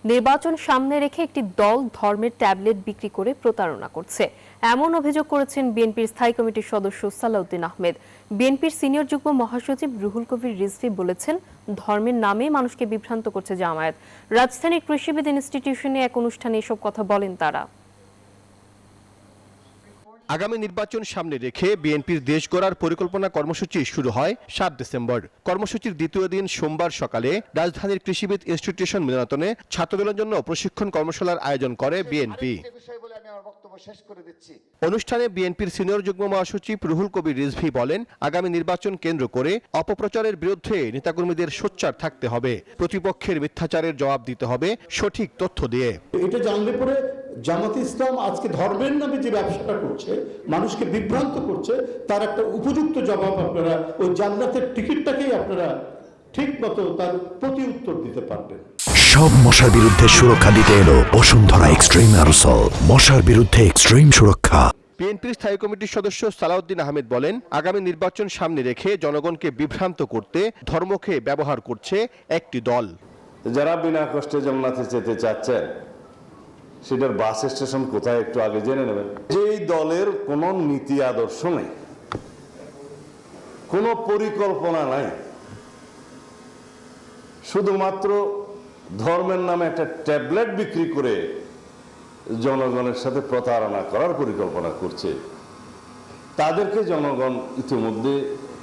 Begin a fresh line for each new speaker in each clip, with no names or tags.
নির্বাচন সামনে রেখে একটি দল ধর্মের ট্যাবলেট বিক্রি করে প্রতারণা করছে, এমন অভিযোগ করেছেন বিএনপির স্থায়ী কমিটির সদস্য সালাউদ্দিন আহমেদ। বিএনপির সিনিয়র যুগ্ম মহাসচিব রুহুল কবির রিজভী বলেছেন, ধর্মের নামে মানুষকে বিভ্রান্ত করছে জামায়াত। রাজধানীর কৃষিবিদ ইনস্টিটিউশনে এক অনুষ্ঠানে এসব কথা বলেন তারা।
আগামী নির্বাচন সামনে রেখে বিএনপির দেশ গড়ার পরিকল্পনা কর্মসূচি শুরু হয় ৭ ডিসেম্বর। কর্মসূচির দ্বিতীয় দিন সোমবার সকালে রাজধানীর কৃষিবিদ ইনস্টিটিউশন মিলনায়তনে ছাত্রদলের জন্য প্রশিক্ষণ কর্মশালার আয়োজন করে বিএনপি। অনুষ্ঠানে বিএনপির সিনিয়র যুগ্ম মহাসচিব রুহুল কবির রিজভী বলেন, আগামী নির্বাচন কেন্দ্র করে অপপ্রচারের বিরুদ্ধে নেতাকর্মীদের সোচ্চার থাকতে হবে, প্রতিপক্ষের মিথ্যাচারের জবাব দিতে হবে সঠিক তথ্য দিয়ে।
এটা জানলে পরে জামাত ইসলাম আজকে ধর্মের নামে যে ব্যবসাটা করছে, মানুষকে বিভ্রান্ত করছে, তার একটা উপযুক্ত জবাব আপনারা ওই জান্নাতের টিকিটটাকেই আপনারা ঠিক মতো তার প্রতি উত্তর দিতে পারবেন।
সব মশার বিরুদ্ধে সুরক্ষা দিতে এলো বসুন্ধরা এক্সট্রিম অ্যারোসল, মশার বিরুদ্ধে এক্সট্রিম সুরক্ষা।
বিএনপির স্থায়ী কমিটির সদস্য সালাউদ্দিন আহমেদ বলেন, আগামী নির্বাচন সামনে রেখে জনগণকে বিভ্রান্ত করতে ধর্মকে ব্যবহার করছে একটি দল।
যারা বিনা কষ্টে জান্নাতে যেতে চাচ্ছেন, সেটার বাস স্টেশন কোথায় একটু আগে জেনে নেবেন। যেই দলের কোনো নীতি আদর্শ নেই, কোনো পরিকল্পনা নাই, শুধুমাত্র ধর্মের নামে একটা ট্যাবলেট বিক্রি করে জনগণের সাথে প্রতারণা করার পরিকল্পনা করছে, তাদেরকে জনগণ ইতিমধ্যে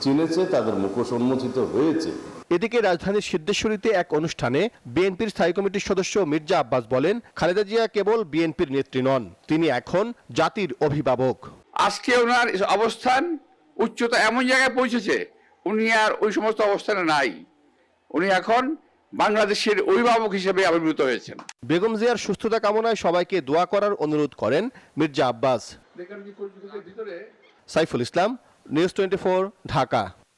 চিনেছে, তাদের মুখোশ উন্মোচিত হয়েছে।
এদিকে রাজধানীর সিদ্ধেশ্বরীতে এক অনুষ্ঠানে বিএনপির স্থায়ী কমিটির সদস্য মির্জা আব্বাস বলেন, খালেদা জিয়া কেবল বিএনপির নেত্রী নন, তিনি এখন জাতির অভিভাবক।
আজকে ওনার অবস্থান উচ্চতা এমন জায়গায় পৌঁছেছে, উনি আর ওই সমস্ত অবস্থানে নাই, উনি এখন বাংলাদেশের অভিভাবক হিসেবে আবির্ভূত হয়েছেন।
বেগম জিয়ার সুস্থতা কামনায় সবাইকে দোয়া করার অনুরোধ করেন মির্জা আব্বাস। সাইফুল ইসলাম, নিউজ 24, ঢাকা।